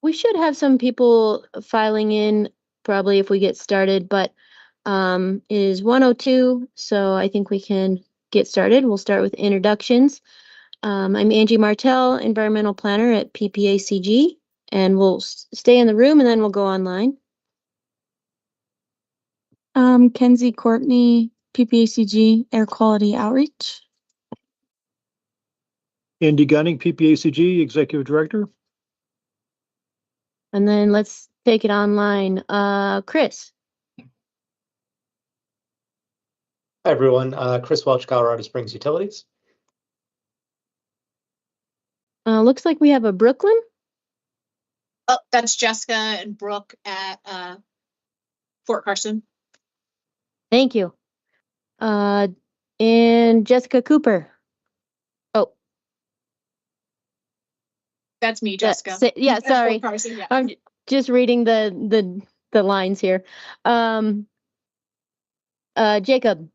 we should have some people filing in probably if we get started, but it is 1:02, so I think we can get started. We'll start with introductions. I'm Angie Martell, Environmental Planner at PPACG, and we'll stay in the room and then we'll go online. Kenzie Courtney, PPACG, Air Quality Outreach. Andy Gunning, PPACG, Executive Director. And then let's take it online. Chris. Hi, everyone. Chris Welch, Colorado Springs Utilities. Looks like we have a Brooklyn. Oh, that's Jessica and Brooke at Fort Carson. Thank you. And Jessica Cooper. Oh. That's me, Jessica. Yeah, sorry. Fort Carson, yeah. I'm just reading the lines here. Jacob.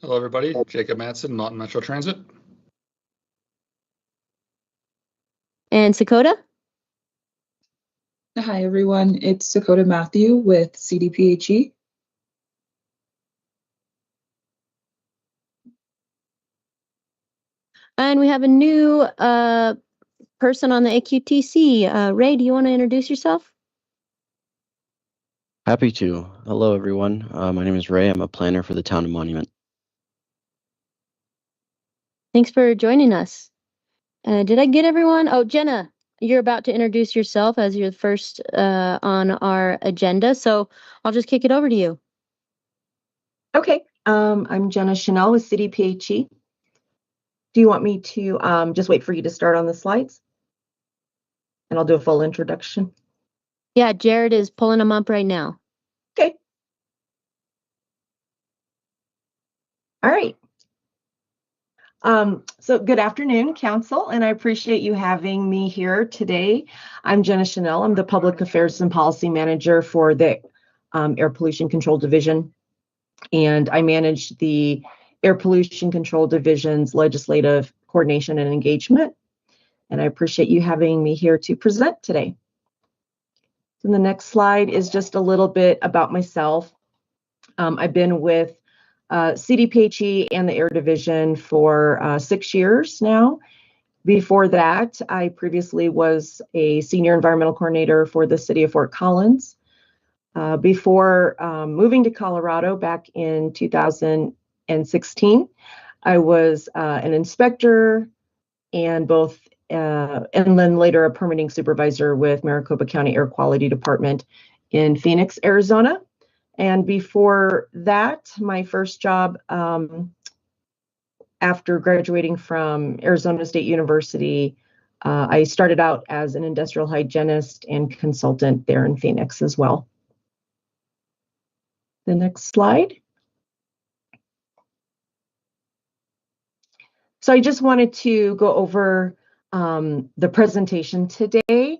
Hello, everybody. Jacob Madsen, Mountain Metro Transit. And Sakota? Hi, everyone. It's Sakota Matthew with CDPHE. And we have a new person on the AQTC. Ray, do you want to introduce yourself? Happy to. Hello, everyone. My name is Ray. I'm a planner for the Town of Monument. Thanks for joining us. Did I get everyone? Oh, Jenna, you're about to introduce yourself as you're the first on our agenda, so I'll just kick it over to you. Okay. I'm Jenna Chanel with CDPHE. Do you want me to just wait for you to start on the slides? And I'll do a full introduction. Yeah, Jared is pulling them up right now. Okay. All right. So good afternoon, Council, and I appreciate you having me here today. I'm Jenna Chanel. I'm the Public Affairs and Policy Manager for the Air Pollution Control Division, and I manage the Air Pollution Control Division's legislative coordination and engagement, and I appreciate you having me here to present today. So the next slide is just a little bit about myself. I've been with CDPHE and the Air Division for 6 years now. Before that, I previously was a Senior Environmental Coordinator for the City of Fort Collins. Before moving to Colorado back in 2016, I was an inspector and then later a permitting supervisor with Maricopa County Air Quality Department in Phoenix, Arizona. And before that, my first job after graduating from Arizona State University, I started out as an industrial hygienist and consultant there in Phoenix as well. The next slide. So I just wanted to go over the presentation today.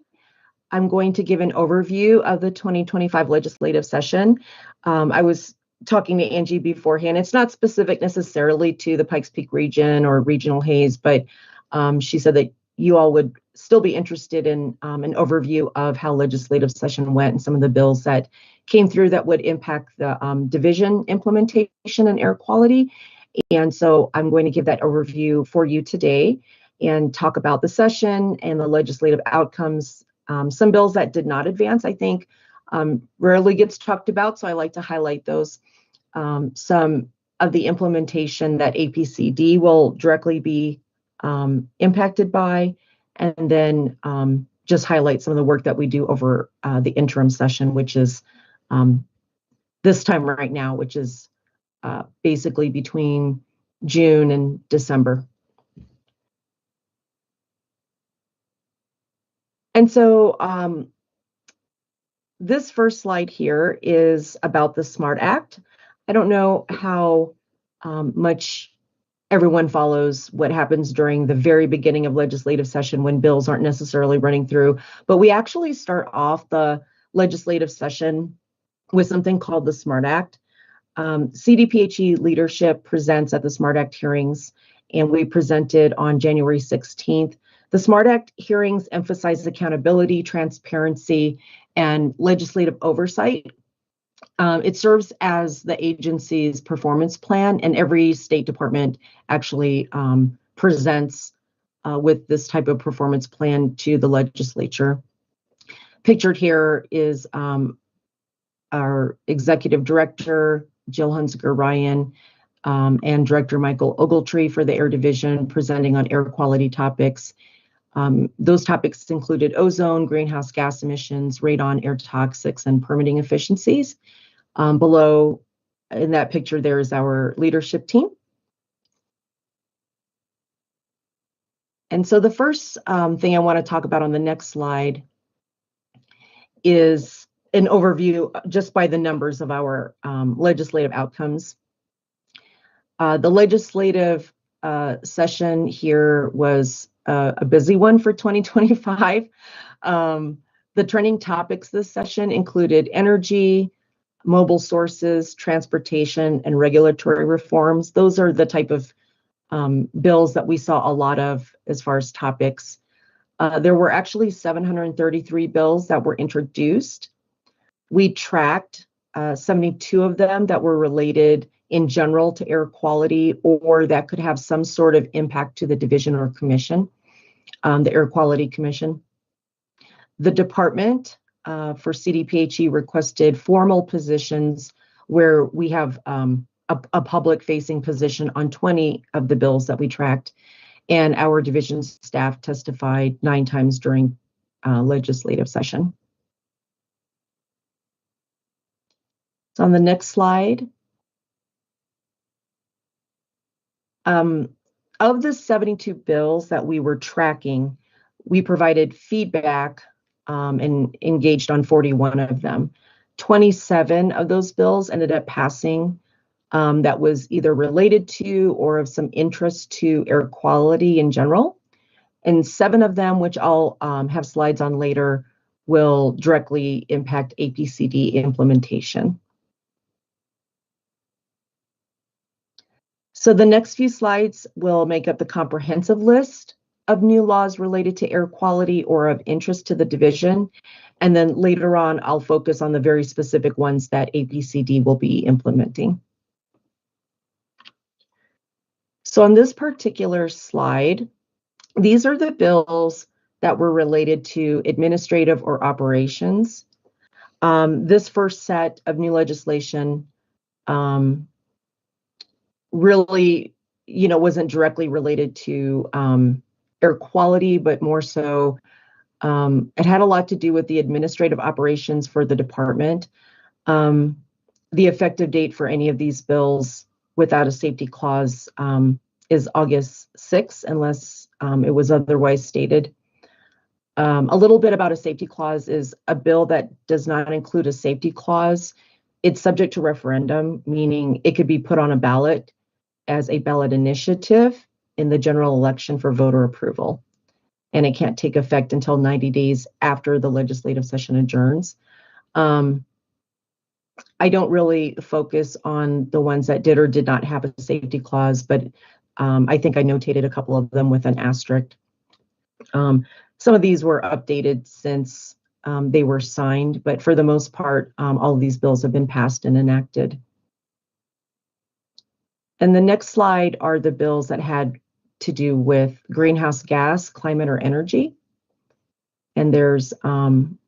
I'm going to give an overview of the 2025 legislative session. I was talking to Angie beforehand. It's not specific necessarily to the Pikes Peak region or regional haze, but she said that you all would still be interested in an overview of how legislative session went and some of the bills that came through that would impact the division implementation and air quality. And so I'm going to give that overview for you today and talk about the session and the legislative outcomes. Some bills that did not advance, I think, rarely gets talked about, so I like to highlight those. Some of the implementation that APCD will directly be impacted by, and then just highlight some of the work that we do over the interim session, which is this time right now, which is basically between June and December. And so this first slide here is about the SMART Act. I don't know how much everyone follows what happens during the very beginning of legislative session when bills aren't necessarily running through, but we actually start off the legislative session with something called the SMART Act. CDPHE leadership presents at the SMART Act hearings, and we presented on January 16th. The SMART Act hearings emphasize accountability, transparency, and legislative oversight. It serves as the agency's performance plan, and every state department actually presents with this type of performance plan to the legislature. Pictured here is our executive director, Jill Hunziker-Ryan, and Director Michael Ogletree for the Air Division, presenting on air quality topics. Those topics included ozone, greenhouse gas emissions, radon, air toxics, and permitting efficiencies. Below in that picture, there is our leadership team. And so the first thing I want to talk about on the next slide is an overview just by the numbers of our legislative outcomes. The legislative session here was a busy one for 2025. The trending topics this session included energy, mobile sources, transportation, and regulatory reforms. Those are the type of bills that we saw a lot of as far as topics. There were actually 733 bills that were introduced. We tracked 72 of them that were related in general to air quality or that could have some sort of impact to the division or commission, the Air Quality Commission. The department for CDPHE requested formal positions where we have a public-facing position on 20 of the bills that we tracked, and our division staff testified 9 times during legislative session. So on the next slide, of the 72 bills that we were tracking, we provided feedback and engaged on 41 of them. 27 of those bills ended up passing that was either related to or of some interest to air quality in general. And 7 of them, which I'll have slides on later, will directly impact APCD implementation. So the next few slides will make up the comprehensive list of new laws related to air quality or of interest to the division. And then later on, I'll focus on the very specific ones that APCD will be implementing. So on this particular slide, these are the bills that were related to administrative or operations. This first set of new legislation really, wasn't directly related to air quality, but more so it had a lot to do with the administrative operations for the department. The effective date for any of these bills without a safety clause is August 6th, unless it was otherwise stated. A little bit about a safety clause is a bill that does not include a safety clause. It's subject to referendum, meaning it could be put on a ballot as a ballot initiative in the general election for voter approval. And it can't take effect until 90 days after the legislative session adjourns. I don't really focus on the ones that did or did not have a safety clause, but I think I notated a couple of them with an asterisk. Some of these were updated since they were signed, but for the most part, all of these bills have been passed and enacted. And the next slide are the bills that had to do with greenhouse gas, climate, or energy. And there's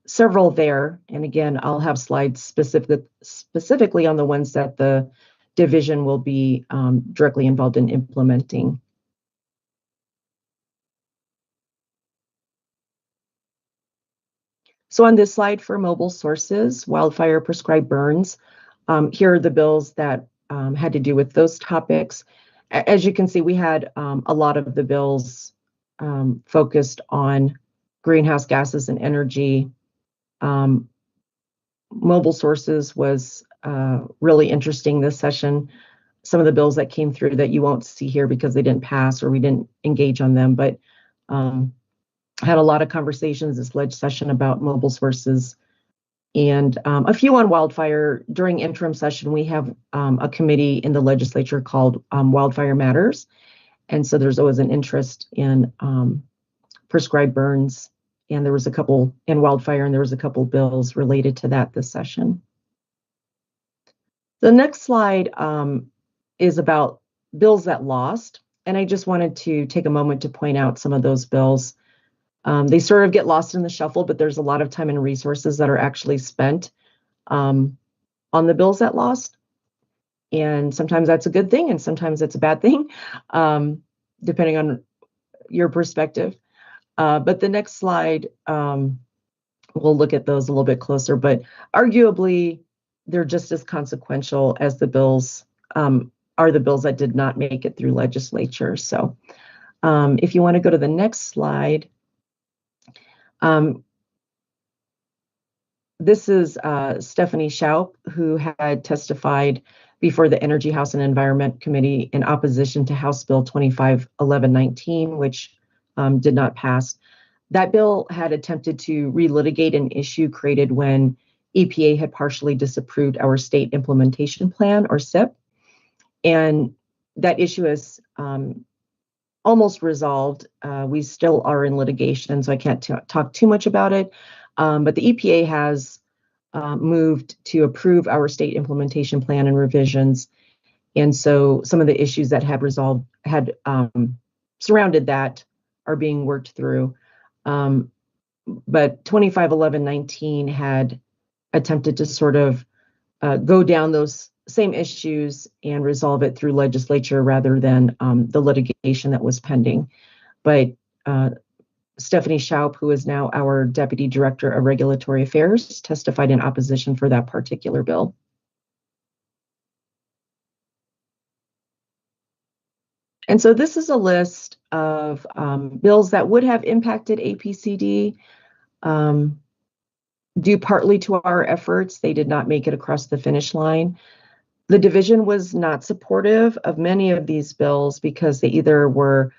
several there. And again, I'll have slides specifically on the ones that the division will be directly involved in implementing. So on this slide for mobile sources, wildfire prescribed burns, here are the bills that had to do with those topics. As you can see, we had a lot of the bills focused on greenhouse gases and energy. Mobile sources was really interesting this session. Some of the bills that came through that you won't see here because they didn't pass or we didn't engage on them, but had a lot of conversations this leg session about mobile sources. And a few on wildfire. During interim session, we have a committee in the legislature called Wildfire Matters. And so there's always an interest in prescribed burns, and there was a couple, and wildfire, and there was a couple bills related to that this session. The next slide is about bills that lost, and I just wanted to take a moment to point out some of those bills. They sort of get lost in the shuffle, but there's a lot of time and resources that are actually spent on the bills that lost. And sometimes that's a good thing, and sometimes it's a bad thing, depending on your perspective. But the next slide, we'll look at those a little bit closer, but arguably they're just as consequential as the bills are the bills that did not make it through legislature. So if you want to go to the next slide, this is Stephanie Schaup, who had testified before the Energy, House, and Environment Committee in opposition to House Bill 251119, which did not pass. That bill had attempted to relitigate an issue created when EPA had partially disapproved our State Implementation Plan, or SIP. And that issue is almost resolved. We still are in litigation, so I can't talk too much about it. But the EPA has moved to approve our State Implementation Plan and revisions. And so some of the issues that had surrounded that are being worked through. But 251119 had attempted to sort of go down those same issues and resolve it through legislature rather than the litigation that was pending. But Stephanie Schaup, who is now our Deputy Director of Regulatory Affairs, testified in opposition for that particular bill. And so this is a list of bills that would have impacted APCD. Due partly to our efforts, they did not make it across the finish line. The division was not supportive of many of these bills because they either were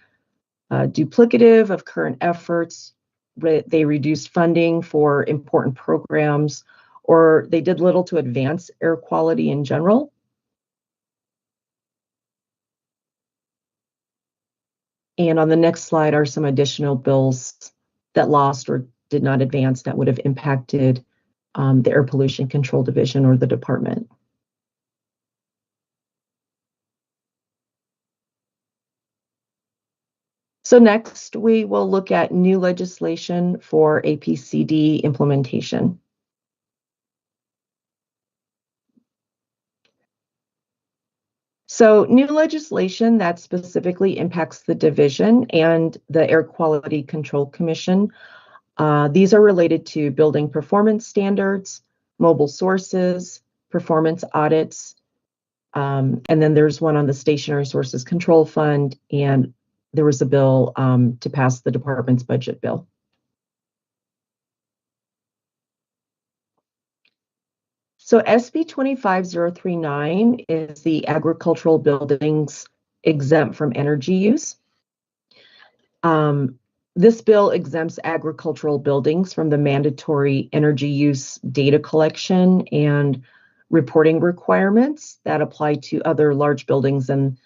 duplicative of current efforts, they reduced funding for important programs, or they did little to advance air quality in general. And on the next slide are some additional bills that lost or did not advance that would have impacted the Air Pollution Control Division or the department. So next, we will look at new legislation for APCD implementation. So new legislation that specifically impacts the division and the Air Quality Control Commission. These are related to building performance standards, mobile sources, performance audits, and then there's one on the Stationary Sources Control Fund, and there was a bill to pass the department's budget bill. So SB 25039 is the agricultural buildings exempt from energy use. This bill exempts agricultural buildings from the mandatory energy use data collection and reporting requirements that apply to other large buildings and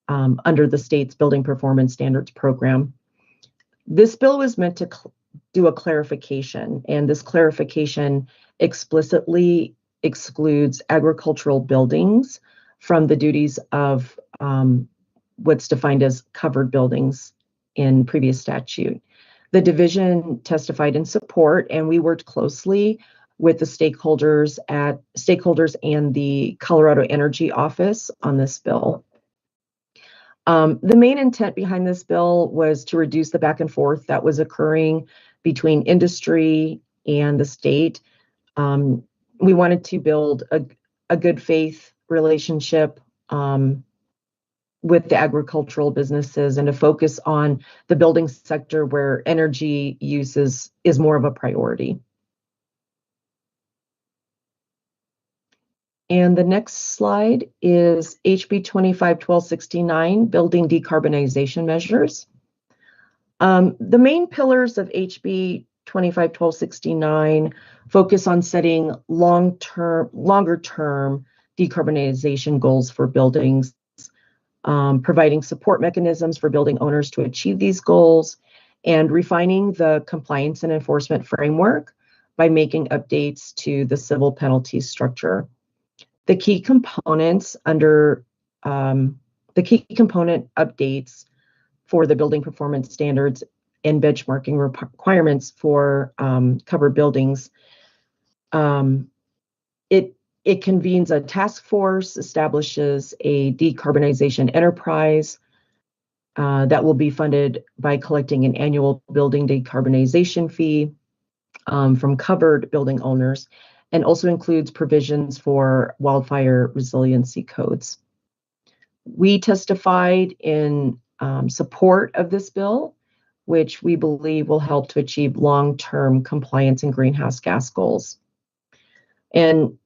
under the state's Building Performance Standards program. This bill was meant to do a clarification, and this clarification explicitly excludes agricultural buildings from the duties of what's defined as covered buildings in previous statute. The division testified in support, and we worked closely with the stakeholders and the Colorado Energy Office on this bill. The main intent behind this bill was to reduce the back and forth that was occurring between industry and the state. We wanted to build a good faith relationship with the agricultural businesses and to focus on the building sector where energy use is more of a priority. And the next slide is HB 251269, Building Decarbonization Measures. The main pillars of HB 251269 focus on setting longer-term decarbonization goals for buildings, providing support mechanisms for building owners to achieve these goals, and refining the compliance and enforcement framework by making updates to the civil penalty structure. The key components under the key component updates for the building performance standards and benchmarking requirements for covered buildings. It convenes a task force, establishes a decarbonization enterprise that will be funded by collecting an annual building decarbonization fee from covered building owners, and also includes provisions for wildfire resiliency codes. We testified in support of this bill, which we believe will help to achieve long-term compliance and greenhouse gas goals. And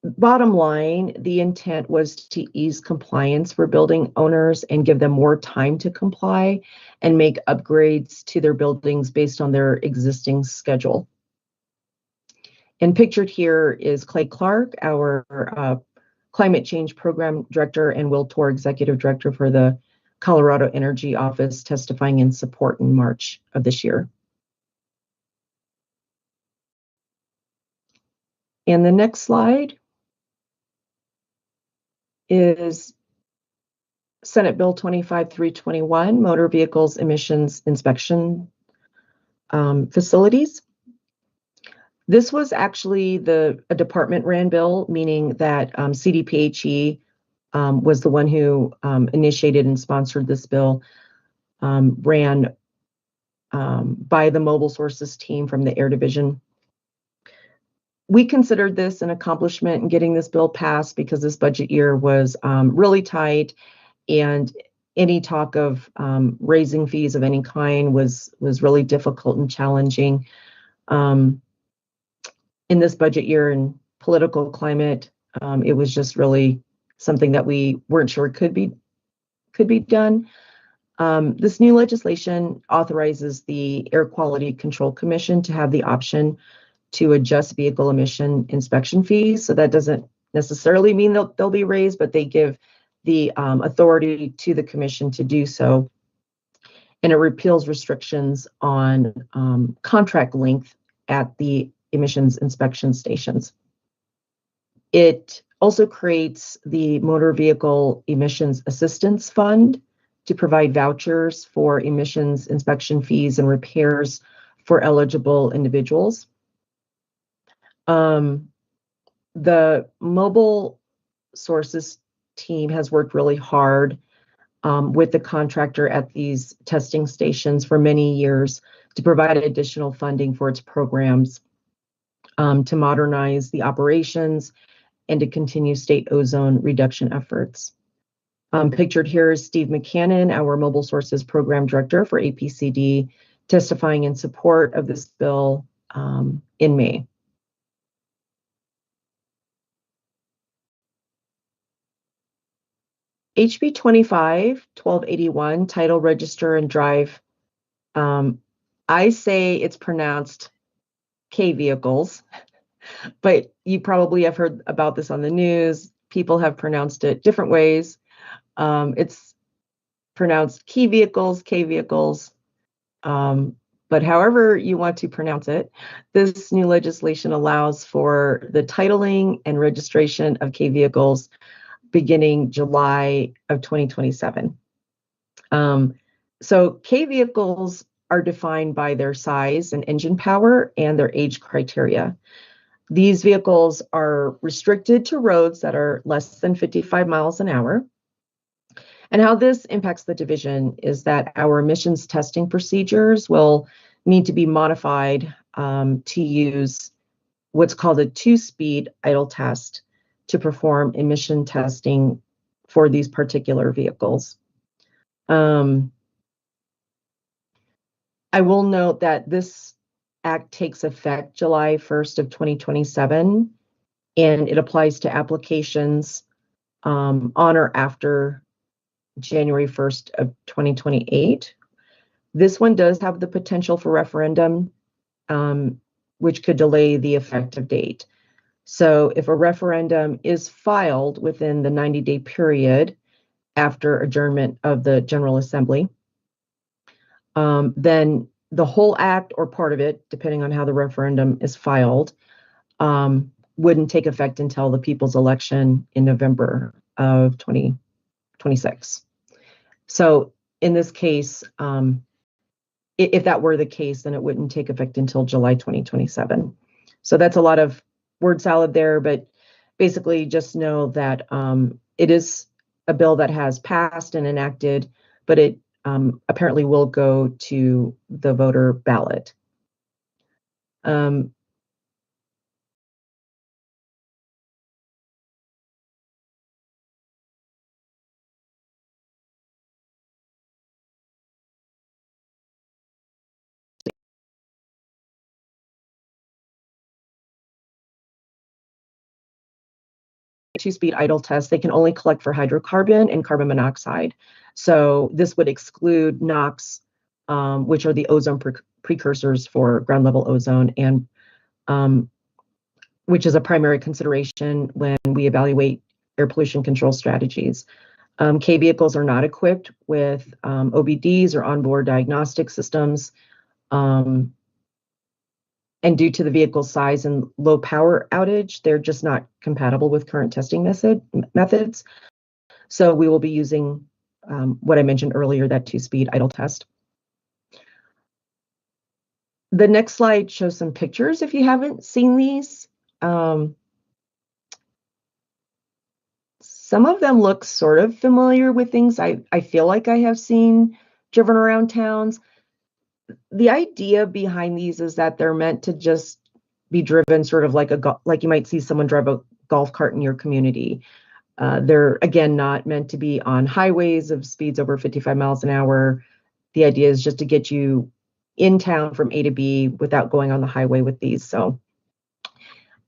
bottom line, the intent was to ease compliance for building owners and give them more time to comply and make upgrades to their buildings based on their existing schedule. And pictured here is Clay Clark, our Climate Change Program Director, and Will Torr, Executive Director for the Colorado Energy Office, testifying in support in March of this year. And the next slide is Senate Bill 25321, Motor Vehicles Emissions Inspection Facilities. This was actually a department ran bill, meaning that CDPHE was the one who initiated and sponsored this bill, ran by the Mobile Sources team from the Air Division. We considered this an accomplishment in getting this bill passed because this budget year was really tight, and any talk of raising fees of any kind was really difficult and challenging. In this budget year and political climate, it was just really something that we weren't sure could be done. This new legislation authorizes the Air Quality Control Commission to have the option to adjust vehicle emission inspection fees. So that doesn't necessarily mean they'll be raised, but they give the authority to the commission to do so. And it repeals restrictions on contract length at the emissions inspection stations. It also creates the Motor Vehicle Emissions Assistance Fund to provide vouchers for emissions inspection fees and repairs for eligible individuals. The Mobile Sources team has worked really hard with the contractor at these testing stations for many years to provide additional funding for its programs, to modernize the operations, and to continue state ozone reduction efforts. Pictured here is Steve McCannon, our Mobile Sources Program Director for APCD, testifying in support of this bill in May. HB 25-1281, Title, Register, and Drive. I say it's pronounced K vehicles, but you probably have heard about this on the news. People have pronounced it different ways. It's pronounced key vehicles, K vehicles, but however you want to pronounce it, this new legislation allows for the titling and registration of K vehicles beginning July of 2027. So K vehicles are defined by their size and engine power and their age criteria. These vehicles are restricted to roads that are less than 55 miles an hour. And how this impacts the division is that our emissions testing procedures will need to be modified to use what's called a two-speed idle test to perform emission testing for these particular vehicles. I will note that this act takes effect July 1st of 2027, and it applies to applications on or after January 1st of 2028. This one does have the potential for referendum, which could delay the effective date. So if a referendum is filed within the 90-day period after adjournment of the General Assembly, then the whole act or part of it, depending on how the referendum is filed, wouldn't take effect until the people's election in November of 2026. So in this case, if that were the case, then it wouldn't take effect until July 2027. So that's a lot of word salad there, but basically just know that it is a bill that has passed and enacted, but it apparently will go to the voter ballot. Two-speed idle test, they can only collect for hydrocarbon and carbon monoxide. So this would exclude NOx, which are the ozone precursors for ground level ozone, and which is a primary consideration when we evaluate air pollution control strategies. K vehicles are not equipped with OBDs or onboard diagnostic systems. And due to the vehicle's size and low power outage, they're just not compatible with current testing methods. So we will be using what I mentioned earlier, that two-speed idle test. The next slide shows some pictures if you haven't seen these. Some of them look sort of familiar with things I feel like I have seen driven around towns. The idea behind these is that they're meant to just be driven sort of like you might see someone drive a golf cart in your community. They're, again, not meant to be on highways of speeds over 55 miles an hour. The idea is just to get you in town from A to B without going on the highway with these. So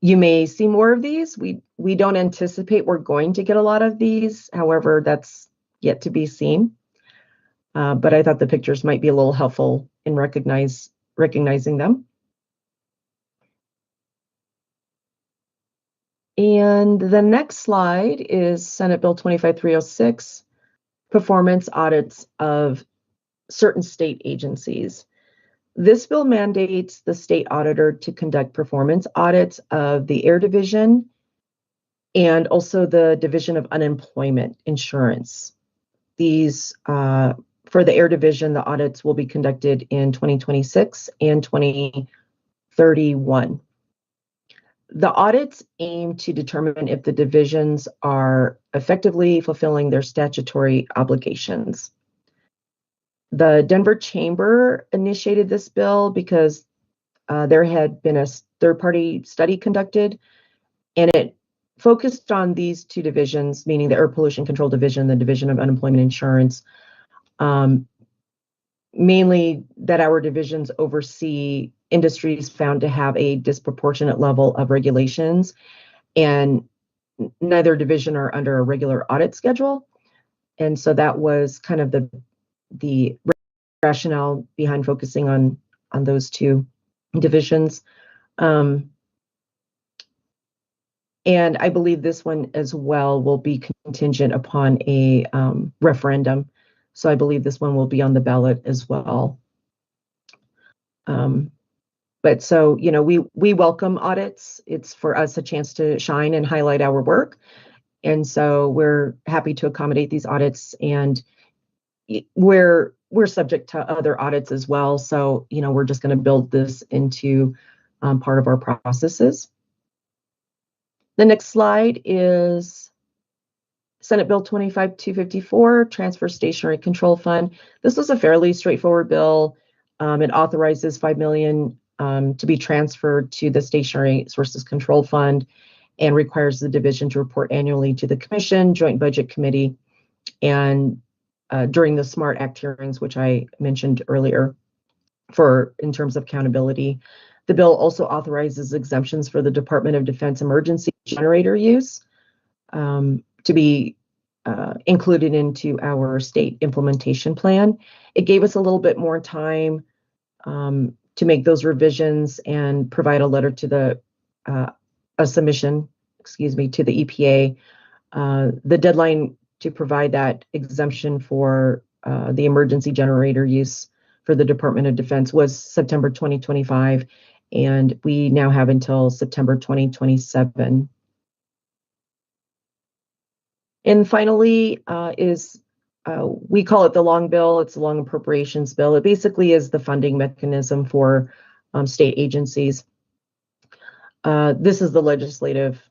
you may see more of these. We don't anticipate we're going to get a lot of these. However, that's yet to be seen. But I thought the pictures might be a little helpful in recognizing them. And the next slide is Senate Bill 25306, performance audits of certain state agencies. This bill mandates the state auditor to conduct performance audits of the Air Division and also the Division of Unemployment Insurance. These for the Air Division, the audits will be conducted in 2026 and 2031. The audits aim to determine if the divisions are effectively fulfilling their statutory obligations. The Denver Chamber initiated this bill because there had been a third-party study conducted, and it focused on these two divisions, meaning the Air Pollution Control Division, the Division of Unemployment Insurance, mainly that our divisions oversee industries found to have a disproportionate level of regulations, and neither division are under a regular audit schedule. And so that was kind of the rationale behind focusing on those two divisions. And I believe this one as well will be contingent upon a referendum. So I believe this one will be on the ballot as well. But so, you know, we welcome audits. It's for us a chance to shine and highlight our work. And so we're happy to accommodate these audits, and we're subject to other audits as well. So, you know, we're just going to build this into part of our processes. The next slide is Senate Bill 25254, Transfer Stationary Control Fund. This was a fairly straightforward bill. It authorizes $5 million to be transferred to the Stationary Sources Control Fund and requires the division to report annually to the Commission, Joint Budget Committee, and during the SMART Act hearings, which I mentioned earlier, in terms of accountability. The bill also authorizes exemptions for the Department of Defense emergency generator use to be included into our state implementation plan. It gave us a little bit more time to make those revisions and provide a letter to a submission, to the EPA. The deadline to provide that exemption for the emergency generator use for the Department of Defense was September 2025, and we now have until September 2027. And finally we call it the long bill. It's a long appropriations bill. It basically is the funding mechanism for state agencies. This is the legislative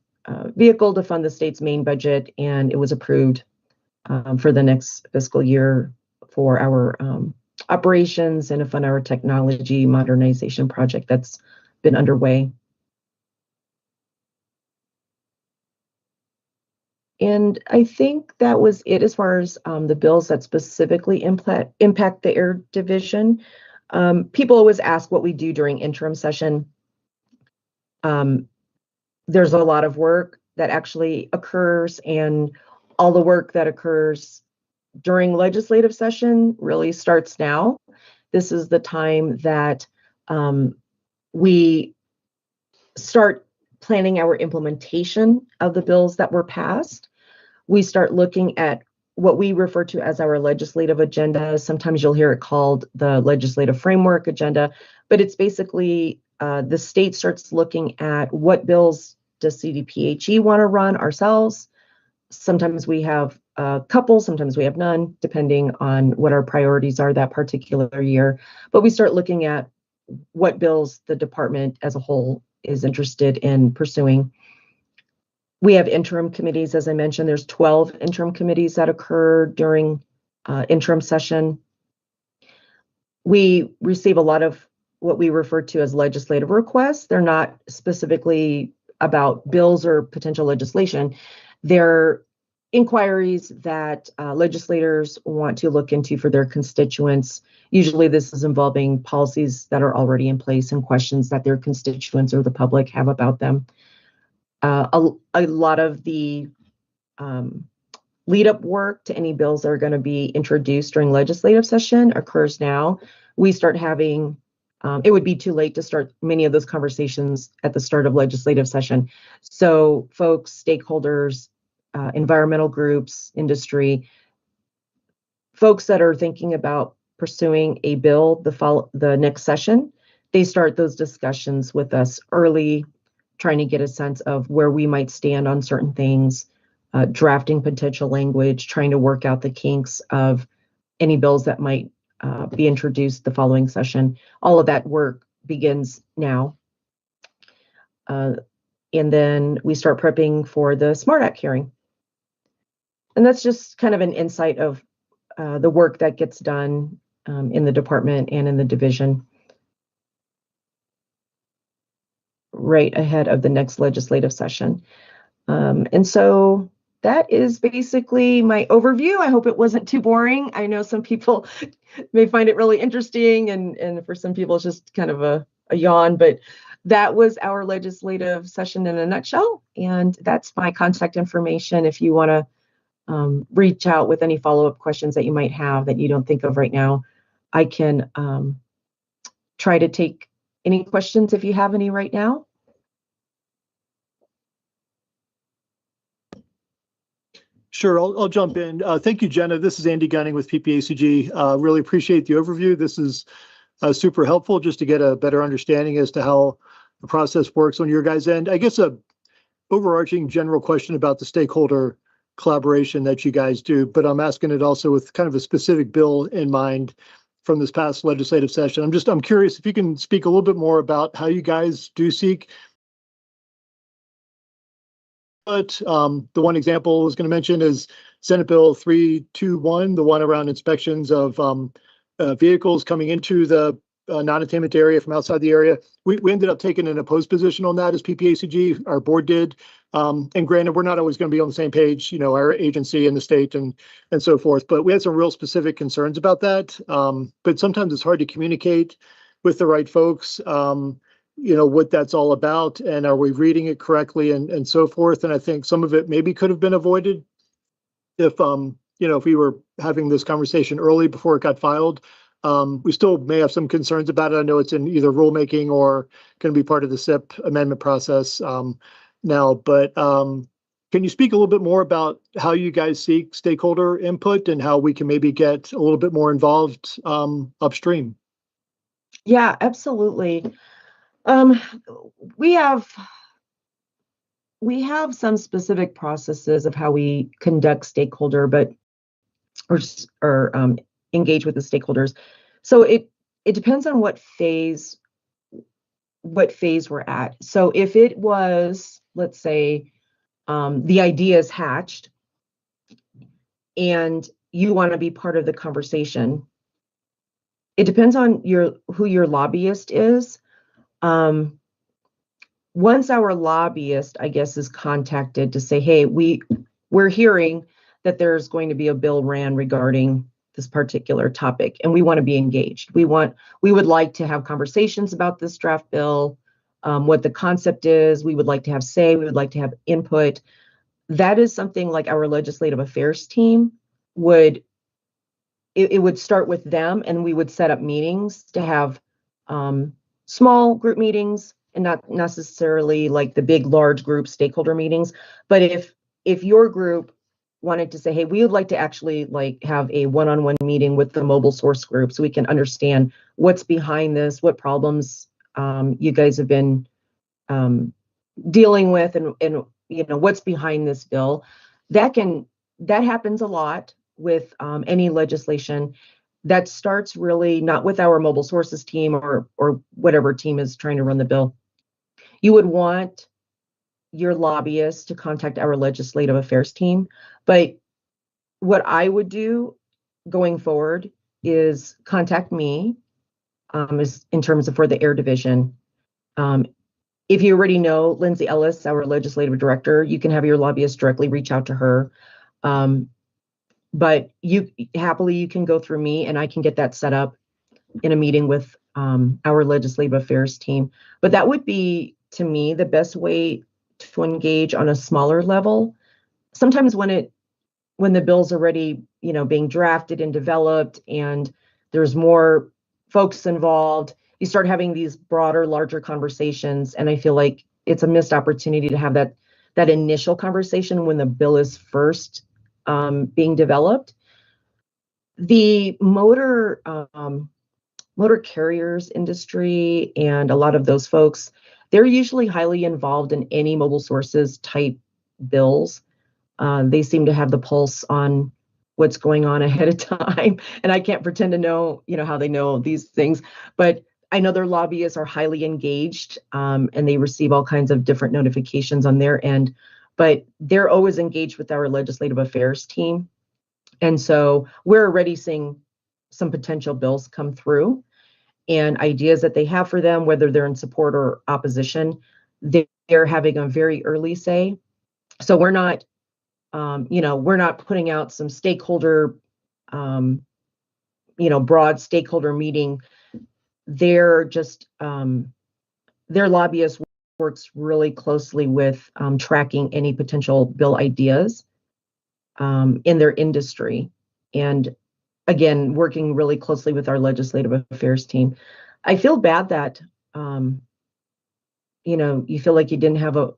vehicle to fund the state's main budget, and it was approved for the next fiscal year for our operations and to fund our technology modernization project that's been underway. And I think that was it as far as the bills that specifically impact the Air Division. People always ask what we do during interim session. There's a lot of work that actually occurs, and all the work that occurs during legislative session really starts now. This is the time that we start planning our implementation of the bills that were passed. We start looking at what we refer to as our legislative agenda. Sometimes you'll hear it called the legislative framework agenda, but it's basically the state starts looking at what bills does CDPHE want to run ourselves. Sometimes we have a couple, sometimes we have none, depending on what our priorities are that particular year. But we start looking at what bills the department as a whole is interested in pursuing. We have interim committees, as I mentioned. There's 12 interim committees that occur during interim session. We receive a lot of what we refer to as legislative requests. They're not specifically about bills or potential legislation. They're inquiries that legislators want to look into for their constituents. Usually this is involving policies that are already in place and questions that their constituents or the public have about them. A lot of the lead-up work to any bills that are going to be introduced during legislative session occurs now. We start having, it would be too late to start many of those conversations at the start of legislative session. So folks, stakeholders, environmental groups, industry, folks that are thinking about pursuing a bill the next session, they start those discussions with us early, trying to get a sense of where we might stand on certain things, drafting potential language, trying to work out the kinks of any bills that might be introduced the following session. All of that work begins now. And then we start prepping for the SMART Act hearing. And that's just kind of an insight of the work that gets done in the department and in the division right ahead of the next legislative session. And so that is basically my overview. I hope it wasn't too boring. I know some people may find it really interesting, and for some people it's just kind of a yawn, but that was our legislative session in a nutshell. And that's my contact information if you want to reach out with any follow-up questions that you might have that you don't think of right now. I can try to take any questions if you have any right now. Sure, I'll jump in. Thank you, Jenna. This is Andy Gunning with PPACG. Really appreciate the overview. This is super helpful just to get a better understanding as to how the process works on your guys' end. I guess a overarching general question about the stakeholder collaboration that you guys do, but I'm asking it also with kind of a specific bill in mind from this past legislative session. I'm curious if you can speak a little bit more about how you guys do seek. But the one example I was going to mention is Senate Bill 321, the one around inspections of vehicles coming into the non-attainment area from outside the area. We ended up taking an opposed position on that as PPACG, our board did. And granted, we're not always going to be on the same page, you know, our agency and the state and so forth, but we had some real specific concerns about that. But sometimes it's hard to communicate with the right folks, you know, what that's all about, and are we reading it correctly and so forth. And I think some of it maybe could have been avoided if, you know, if we were having this conversation early before it got filed. We still may have some concerns about it. I know it's in either rulemaking or going to be part of the SIP amendment process now, but can you speak a little bit more about how you guys seek stakeholder input and how we can maybe get a little bit more involved upstream? Yeah, absolutely. Um, we have some specific processes of how we conduct stakeholder, but or engage with the stakeholders. So it depends on what phase we're at. So if it was, let's say, the idea is hatched and you want to be part of the conversation, it depends on who your lobbyist is. Once our lobbyist, I guess, is contacted to say, hey, we're hearing that there's going to be a bill ran regarding this particular topic, and we want to be engaged. We would like to have conversations about this draft bill, what the concept is. We would like to have say. We would like to have input. That is something like our legislative affairs team would. It would start with them, and we would set up meetings to have small group meetings, and not necessarily like the big, large group stakeholder meetings. But if your group wanted to say, hey, we would like to actually like have a one-on-one meeting with the mobile source group so we can understand what's behind this, what problems you guys have been dealing with, and what's behind this bill. That happens a lot with any legislation. That starts really not with our mobile sources team or whatever team is trying to run the bill. You would want your lobbyist to contact our legislative affairs team. But what I would do going forward is contact me is in terms of for the air division. If you already know Lindsay Ellis, our legislative director, you can have your lobbyist directly reach out to her. But you can go through me, and I can get that set up in a meeting with our legislative affairs team. But that would be, to me, the best way to engage on a smaller level. Sometimes when the bill's already, being drafted and developed, and there's more folks involved, you start having these broader, larger conversations, and I feel like it's a missed opportunity to have that initial conversation when the bill is first being developed. The motor carriers industry and a lot of those folks, they're usually highly involved in any mobile sources type bills. They seem to have the pulse on what's going on ahead of time. And I can't pretend to know, how they know these things, but I know their lobbyists are highly engaged, and they receive all kinds of different notifications on their end, but they're always engaged with our legislative affairs team. And so we're already seeing some potential bills come through and ideas that they have for them, whether they're in support or opposition. They're having a very early say. So we're not, we're not putting out some stakeholder, broad stakeholder meeting. They're just, their lobbyist works really closely with tracking any potential bill ideas in their industry. And again, working really closely with our legislative affairs team. I feel bad that, you feel like you didn't have a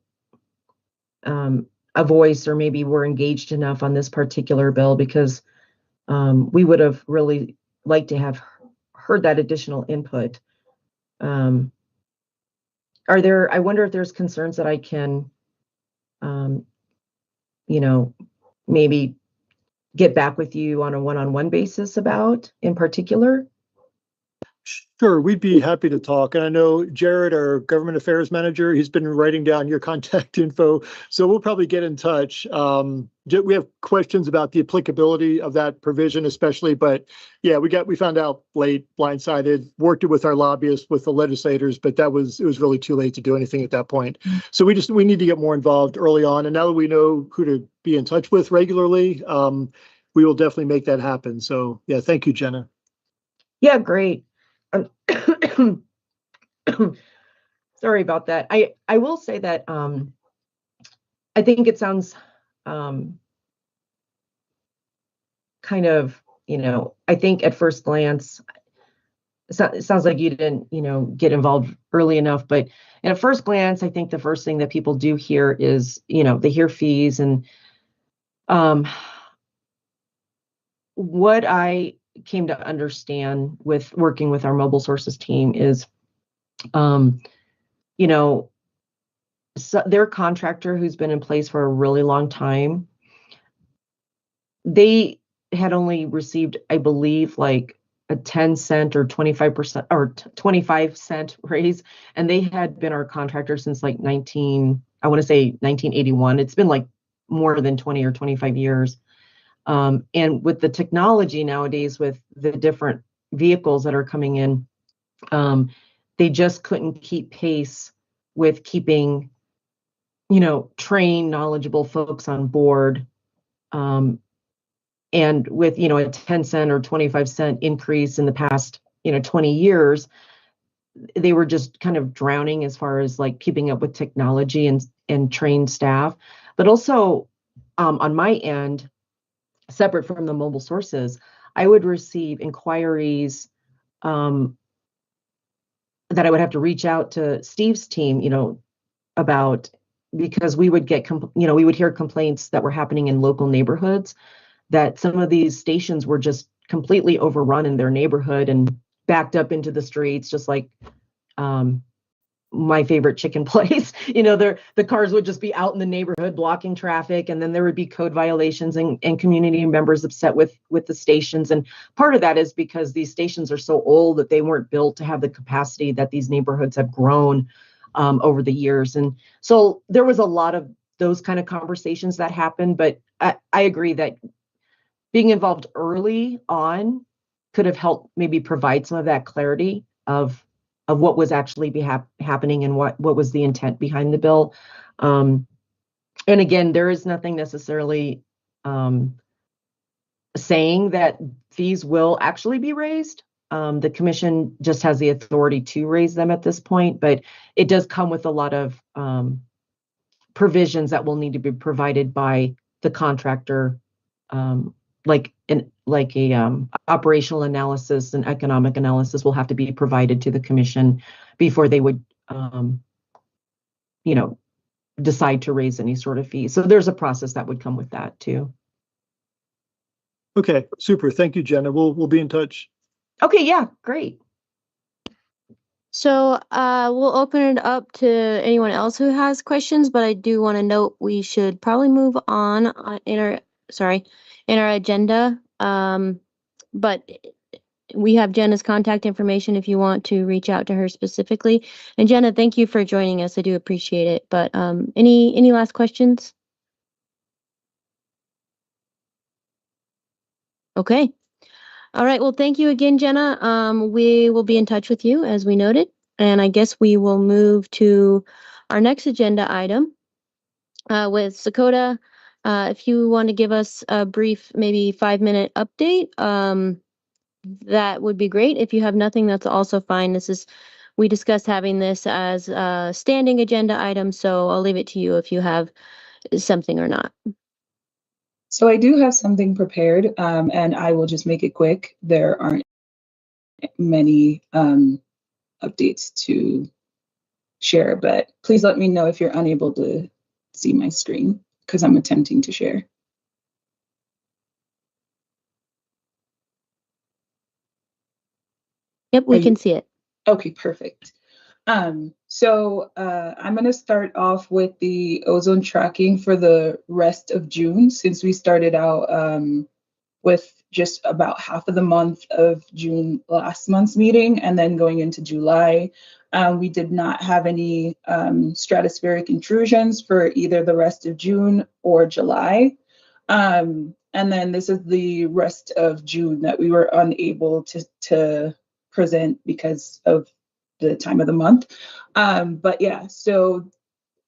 voice, or maybe were engaged enough on this particular bill, because we would have really liked to have heard that additional input. I wonder if there's concerns that I can, maybe get back with you on a one-on-one basis about in particular? Sure, we'd be happy to talk. And I know Jared, our government affairs manager, he's been writing down your contact info. So we'll probably get in touch. We have questions about the applicability of that provision, especially. But yeah, we found out late, blindsided, worked it with our lobbyists, with the legislators, but it was really too late to do anything at that point. So we need to get more involved early on. And now that we know who to be in touch with regularly, we will definitely make that happen. So yeah, thank you, Jenna. Yeah, great. Sorry about that. I will say that I think it sounds kind of, I think at first glance, it sounds like you didn't, get involved early enough. But at first glance, I think the first thing that people do hear is, they hear fees. And what I came to understand with working with our mobile sources team is, you know, so their contractor who's been in place for a really long time, they had only received, I believe, like a 10-cent or 25% or 25-cent raise. And they had been our contractor since like I want to say 1981. It's been like more than 20 or 25 years. And with the technology nowadays, with the different vehicles that are coming in, they just couldn't keep pace with keeping, you know, trained, knowledgeable folks on board. And with, you know, a 10-cent or 25-cent increase in the past, you know, 20 years, they were just kind of drowning as far as like keeping up with technology and trained staff. But also on my end, separate from the mobile sources, I would receive inquiries that I would have to reach out to Steve's team, you know, about, because we would get, we would hear complaints that were happening in local neighborhoods, that some of these stations were just completely overrun in their neighborhood and backed up into the streets, just like my favorite chicken place. You know, the cars would just be out in the neighborhood blocking traffic, and then there would be code violations and community members upset with the stations. And part of that is because these stations are so old that they weren't built to have the capacity that these neighborhoods have grown over the years. And so there was a lot of those kind of conversations that happened. But I agree that being involved early on could have helped maybe provide some of that clarity of what was actually happening and what was the intent behind the bill. And again, there is nothing necessarily saying that fees will actually be raised. The commission just has the authority to raise them at this point, but it does come with a lot of provisions that will need to be provided by the contractor, like a operational analysis and economic analysis will have to be provided to the commission before they would, decide to raise any sort of fee. So there's a process that would come with that too. Okay, super. Thank you, Jenna. We'll be in touch. Okay, yeah, great. So we'll open it up to anyone else who has questions, but I do want to note we should probably move on in our agenda. But we have Jenna's contact information if you want to reach out to her specifically. And Jenna, thank you for joining us. I do appreciate it. But any last questions? Okay. All right. Well, thank you again, Jenna. We will be in touch with you as we noted. And I guess we will move to our next agenda item with Sakota. If you want to give us a brief, maybe 5-minute update, that would be great. If you have nothing, that's also fine. We discussed having this as a standing agenda item, so I'll leave it to you if you have something or not. So I do have something prepared, and I will just make it quick. There aren't many updates to share, but please let me know if you're unable to see my screen because I'm attempting to share. Yep, we can see it. Okay, perfect. So I'm going to start off with the ozone tracking for the rest of June, since we started out with just about half of the month of June last month's meeting, and then going into July. We did not have any stratospheric intrusions for either the rest of June or July. And then this is the rest of June that we were unable to present because of the time of the month. But yeah, so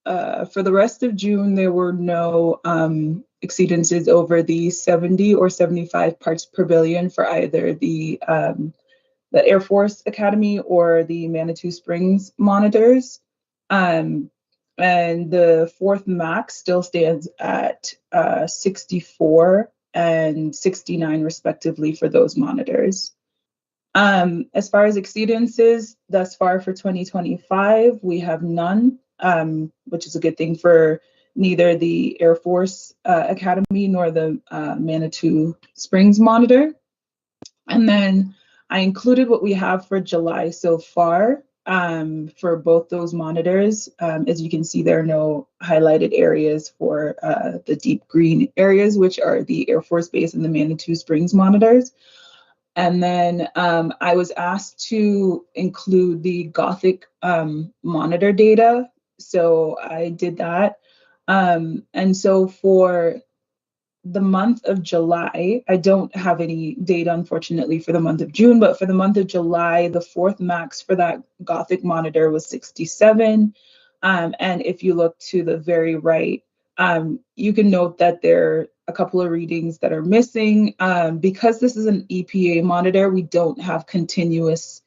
for the rest of June, there were no exceedances over the 70 or 75 parts per billion for either the Air Force Academy or the Manitou Springs monitors. And the fourth max still stands at 64 and 69 respectively for those monitors. As far as exceedances thus far for 2025, we have none, which is a good thing for neither the Air Force Academy nor the Manitou Springs monitor. And then I included what we have for July so far for both those monitors. As you can see, there are no highlighted areas for the deep green areas, which are the Air Force Base and the Manitou Springs monitors. And then I was asked to include the Gothic monitor data. So I did that. And so for the month of July, I don't have any data, unfortunately, for the month of June, but for the month of July, the fourth max for that Gothic monitor was 67. And if you look to the very right, you can note that there are a couple of readings that are missing. Because this is an EPA monitor, we don't have continuous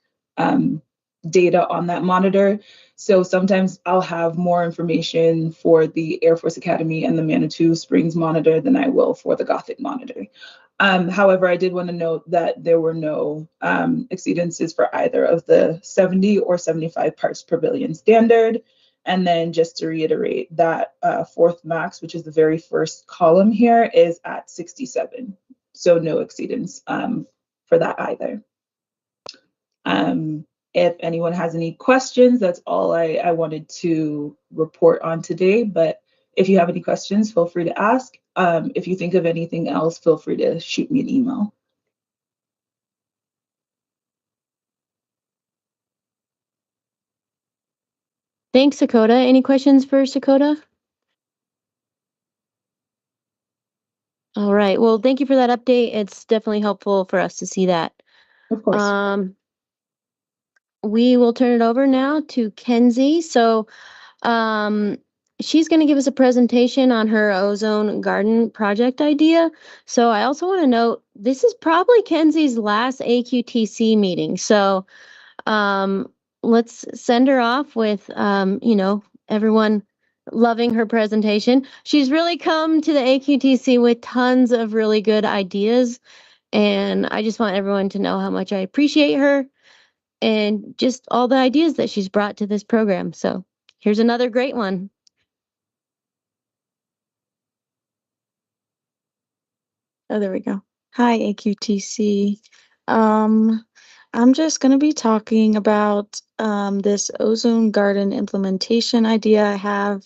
data on that monitor. So sometimes I'll have more information for the Air Force Academy and the Manitou Springs monitor than I will for the Gothic monitor. However, I did want to note that there were no exceedances for either of the 70 or 75 parts per billion standard. And then just to reiterate, that fourth max, which is the very first column here, is at 67. So no exceedance for that either. If anyone has any questions, that's all I wanted to report on today. But if you have any questions, feel free to ask. If you think of anything else, feel free to shoot me an email. Thanks, Sakota. Any questions for Sakota? All right. Well, thank you for that update. It's definitely helpful for us to see that. Of course. We will turn it over now to Kenzie. So she's going to give us a presentation on her ozone garden project idea. So I also want to note, this is probably Kenzie's last AQTC meeting. So let's send her off with, everyone loving her presentation. She's really come to the AQTC with tons of really good ideas. And I just want everyone to know how much I appreciate her and just all the ideas that she's brought to this program. So here's another great one. Oh, there we go. Hi, AQTC. I'm just going to be talking about this ozone garden implementation idea I have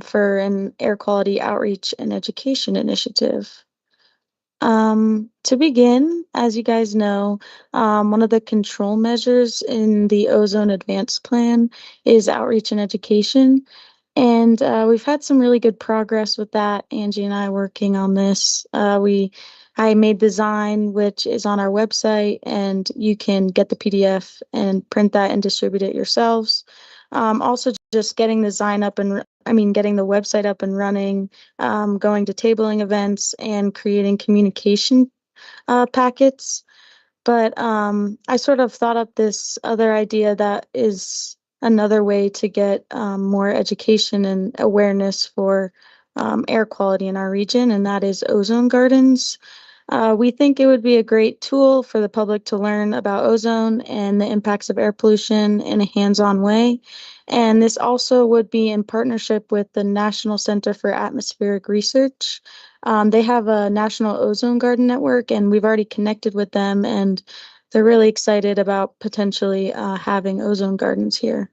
for an air quality outreach and education initiative. To begin, as you guys know, one of the control measures in the Ozone Advanced Plan is outreach and education. And we've had some really good progress with that. Angie and I working on this. I made design, which is on our website, and you can get the PDF and print that and distribute it yourselves. Also, just getting the getting the website up and running, going to tabling events, and creating communication packets. But I sort of thought up this other idea that is another way to get more education and awareness for air quality in our region, and that is ozone gardens. We think it would be a great tool for the public to learn about ozone and the impacts of air pollution in a hands-on way. And this also would be in partnership with the National Center for Atmospheric Research. They have a National Ozone Garden Network, and we've already connected with them, and they're really excited about potentially having ozone gardens here.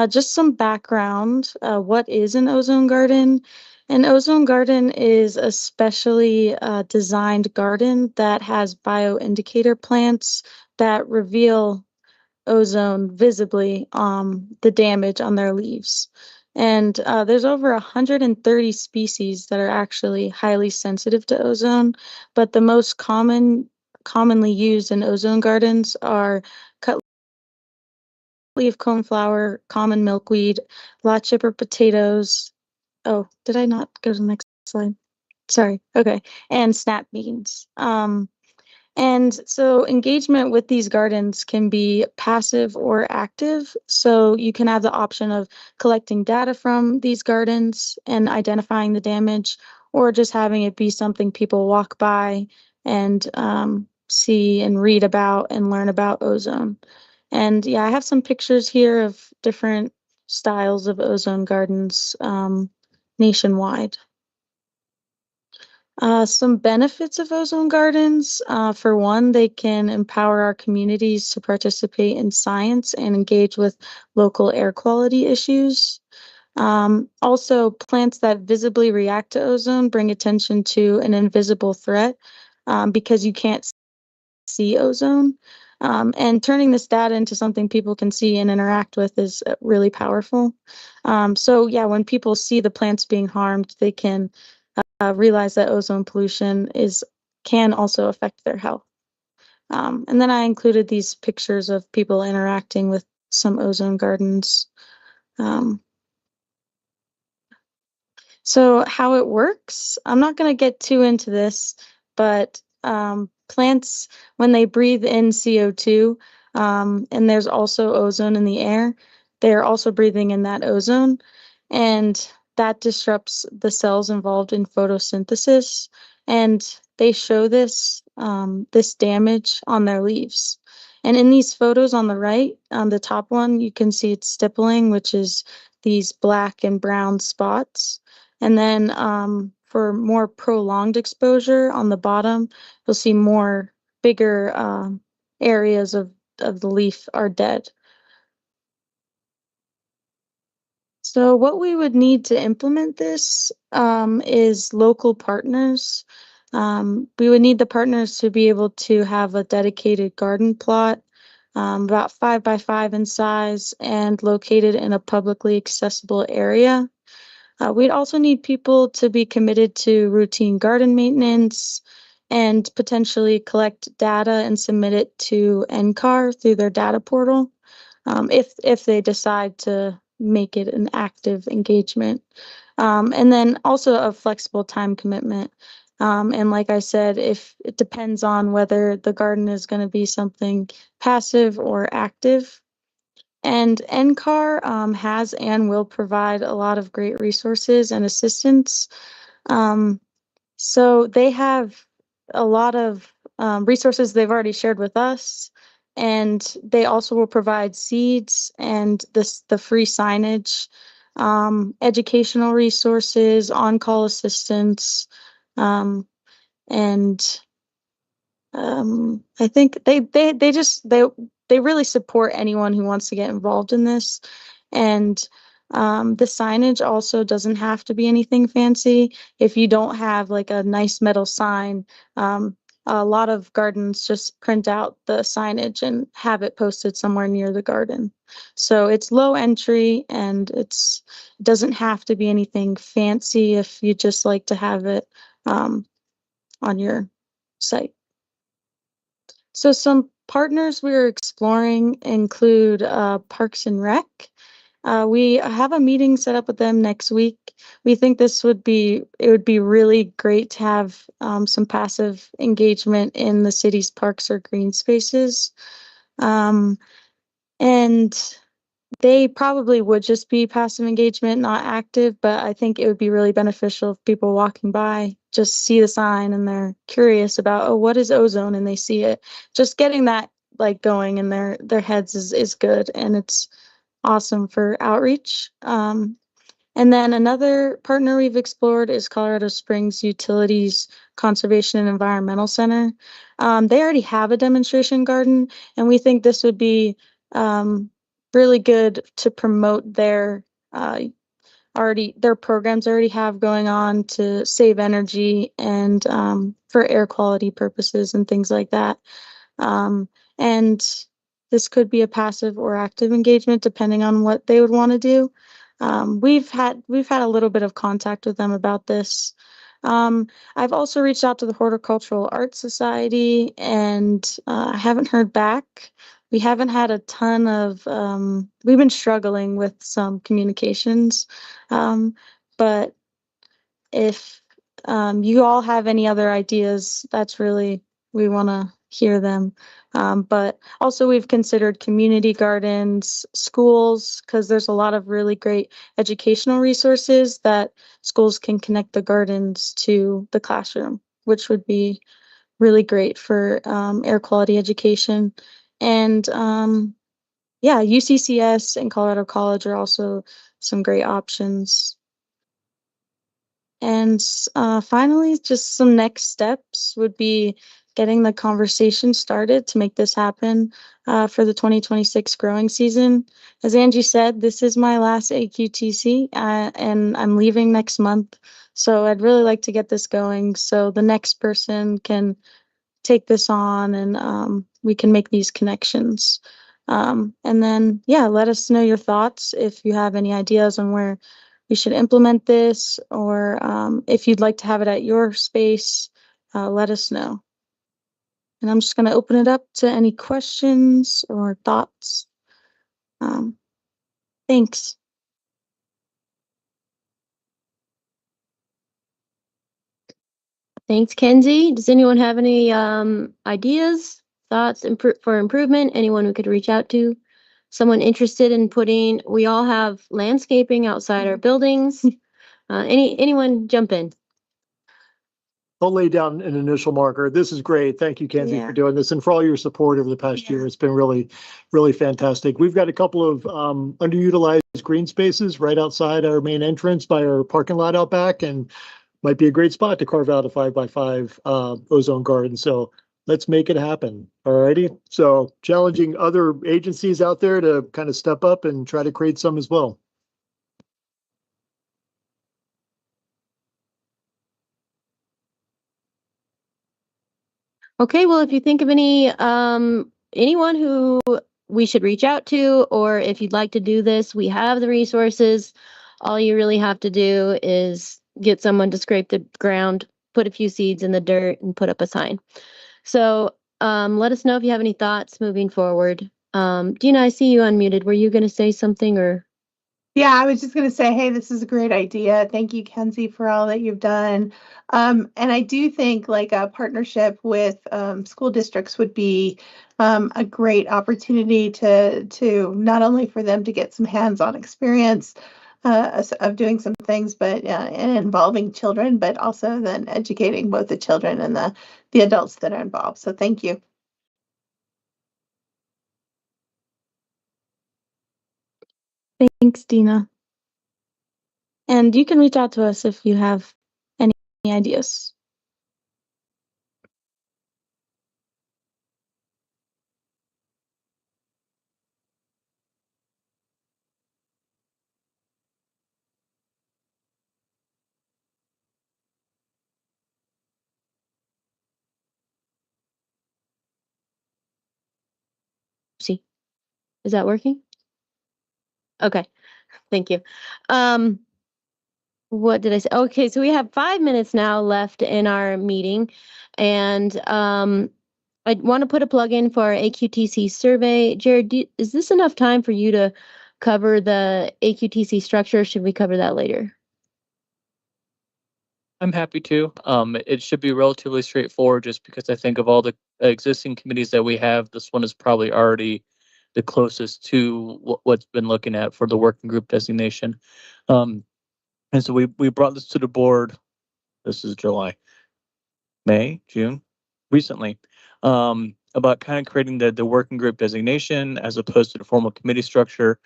Just some background. What is an ozone garden? An ozone garden is a specially designed garden that has bioindicator plants that reveal ozone visibly, the damage on their leaves. And there's over 130 species that are actually highly sensitive to ozone, but the most commonly used in ozone gardens are leaf coneflower, common milkweed, lot chipper potatoes. Oh, did I not go to the next slide? Sorry. Okay. And snap beans. And so engagement with these gardens can be passive or active. So you can have the option of collecting data from these gardens and identifying the damage, or just having it be something people walk by and see and read about and learn about ozone. And yeah, I have some pictures here of different styles of ozone gardens nationwide. Some benefits of ozone gardens. For one, they can empower our communities to participate in science and engage with local air quality issues. Also, plants that visibly react to ozone bring attention to an invisible threat because you can't see ozone. And turning this data into something people can see and interact with is really powerful. So, yeah, when people see the plants being harmed, they can realize that ozone pollution can also affect their health. And then I included these pictures of people interacting with some ozone gardens. So how it works, I'm not going to get too into this, but plants, when they breathe in CO2, and there's also ozone in the air, they're also breathing in that ozone, and that disrupts the cells involved in photosynthesis, and they show this damage on their leaves. And in these photos on the right, on the top one, you can see it's stippling, which is these black and brown spots. And then for more prolonged exposure on the bottom, you'll see more bigger areas of the leaf are dead. So what we would need to implement this is local partners. We would need the partners to be able to have a dedicated garden plot, about 5 by 5 in size and located in a publicly accessible area. We'd also need people to be committed to routine garden maintenance and potentially collect data and submit it to NCAR through their data portal, if they decide to make it an active engagement. And then also a flexible time commitment. And like I said, if it depends on whether the garden is going to be something passive or active. And NCAR has and will provide a lot of great resources and assistance. So they have a lot of resources they've already shared with us, and they also will provide seeds and the free signage, educational resources, on-call assistance, and I think they really support anyone who wants to get involved in this. And the signage also doesn't have to be anything fancy. If you don't have like a nice metal sign, a lot of gardens just print out the signage and have it posted somewhere near the garden. So it's low entry and it doesn't have to be anything fancy if you just like to have it on your site. So some partners we're exploring include Parks and Rec. We have a meeting set up with them next week. We think it would be really great to have some passive engagement in the city's parks or green spaces. And they probably would just be passive engagement, not active, but I think it would be really beneficial if people walking by just see the sign and they're curious about, oh, what is ozone? And they see it. Just getting that like going in their heads is good, and it's awesome for outreach. And then another partner we've explored is Colorado Springs Utilities Conservation and Environmental Center. They already have a demonstration garden, and we think this would be really good to promote their programs already have going on to save energy and for air quality purposes and things like that. And this could be a passive or active engagement depending on what they would want to do. We've had a little bit of contact with them about this. I've also reached out to the Horticultural Arts Society, and I haven't heard back. We haven't had a ton of, we've been struggling with some communications, but if you all have any other ideas, we want to hear them. But also we've considered community gardens, schools, because there's a lot of really great educational resources that schools can connect the gardens to the classroom, which would be really great for air quality education. And yeah, UCCS and Colorado College are also some great options. And finally, just some next steps would be getting the conversation started to make this happen for the 2026 growing season. As Angie said, this is my last AQTC and I'm leaving next month. So I'd really like to get this going so the next person can take this on and we can make these connections. And then, yeah, let us know your thoughts if you have any ideas on where we should implement this or if you'd like to have it at your space, let us know. And I'm just going to open it up to any questions or thoughts. Thanks. Thanks, Kenzie. Does anyone have any ideas, thoughts for improvement? Anyone we could reach out to? Someone interested in we all have landscaping outside our buildings. Anyone jump in? I'll lay down an initial marker. This is great. Thank you, Kenzie, Yeah. for doing this and for all your support over the past year. It's been really, really fantastic. We've got a couple of underutilized green spaces right outside our main entrance by our parking lot out back, and might be a great spot to carve out a 5x5 ozone garden. So let's make it happen. All righty. So challenging other agencies out there to kind of step up and try to create some as well. Okay, well, if you think of anyone who we should reach out to, or if you'd like to do this, we have the resources. All you really have to do is get someone to scrape the ground, put a few seeds in the dirt, and put up a sign. So let us know if you have any thoughts moving forward. Dina, I see you unmuted. Were you going to say something or? Yeah, I was just going to say, hey, this is a great idea. Thank you, Kenzie, for all that you've done. And I do think like a partnership with school districts would be a great opportunity to not only for them to get some hands-on experience of doing some things, but and involving children, but also then educating both the children and the adults that are involved. So thank you. Thanks, Dina. And you can reach out to us if you have any ideas. See, is that working? Okay, thank you. What did I say? Okay, so we have 5 minutes now left in our meeting, and I want to put a plug in for our AQTC survey. Jared, is this enough time for you to cover the AQTC structure? Should we cover that later? I'm happy to. It should be relatively straightforward just because I think of all the existing committees that we have, this one is probably already the closest to what's been looking at for the working group designation. And so we brought this to the board. This is July, May, June, recently, about kind of creating the working group designation as opposed to the formal committee structure.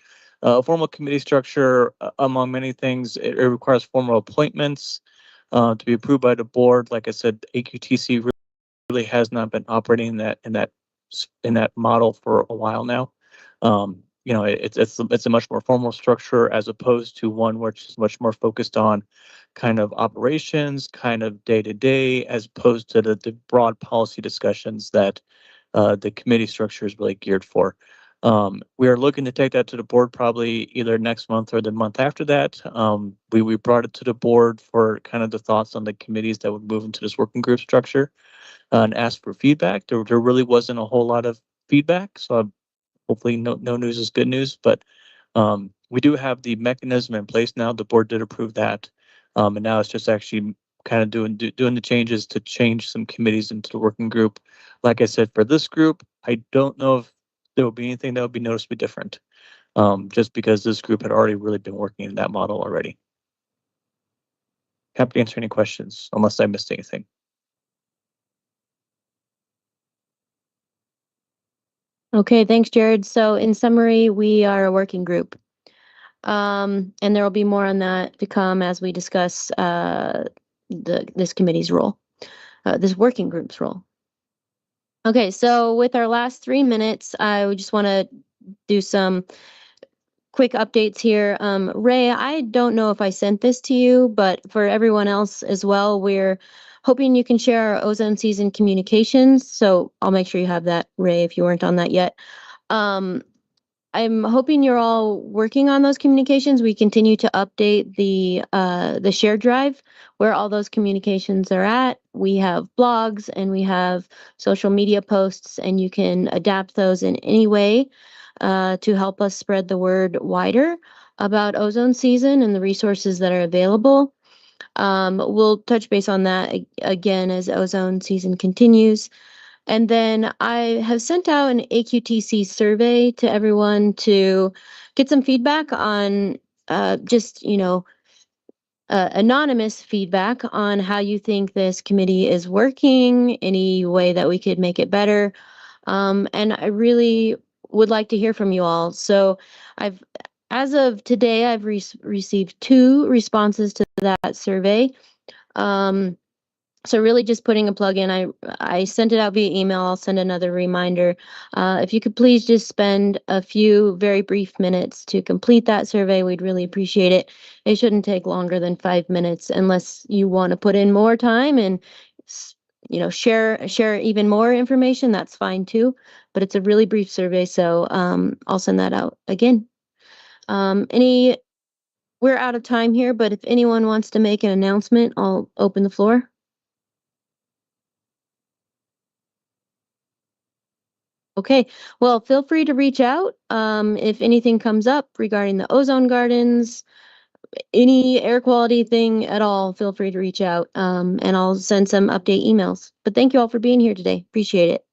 Formal committee structure, among many things, it requires formal appointments to be approved by the board. Like I said, AQTC really has not been operating in that model for a while now. You know, it's a much more formal structure as opposed to one which is much more focused on kind of operations, kind of day to day, as opposed to the broad policy discussions that the committee structure is really geared for. We are looking to take that to the board probably either next month or the month after that. We brought it to the board for kind of the thoughts on the committees that would move into this working group structure and ask for feedback. There really wasn't a whole lot of feedback, so hopefully no news is good news, but we do have the mechanism in place now. The board did approve that. And now it's just actually kind of doing the changes to change some committees into the working group. Like I said, for this group, I don't know if there will be anything that will be noticeably different, just because this group had already really been working in that model already. Happy to answer any questions unless I missed anything. Okay, thanks, Jared. So in summary, we are a working group. And there will be more on that to come as we discuss this committee's role, this working group's role. Okay, so with our last 3 minutes, I would just want to do some quick updates here. Ray, I don't know if I sent this to you, but for everyone else as well, we're hoping you can share our ozone season communications. So I'll make sure you have that, Ray, if you weren't on that yet. I'm hoping you're all working on those communications. We continue to update the shared drive where all those communications are at. We have blogs and we have social media posts, and you can adapt those in any way to help us spread the word wider about ozone season and the resources that are available. We'll touch base on that again as ozone season continues. And then I have sent out an AQTC survey to everyone to get some feedback on just, anonymous feedback on how you think this committee is working, any way that we could make it better. And I really would like to hear from you all. So as of today, I've received 2 responses to that survey. So really just putting a plug in. I sent it out via email. I'll send another reminder. If you could please just spend a few very brief minutes to complete that survey, we'd really appreciate it. It shouldn't take longer than 5 minutes unless you want to put in more time and share even more information. That's fine too. But it's a really brief survey, so I'll send that out again. We're out of time here, but if anyone wants to make an announcement, I'll open the floor. Okay, well, feel free to reach out if anything comes up regarding the ozone gardens, any air quality thing at all. Feel free to reach out and I'll send some update emails. But thank you all for being here today. Appreciate it.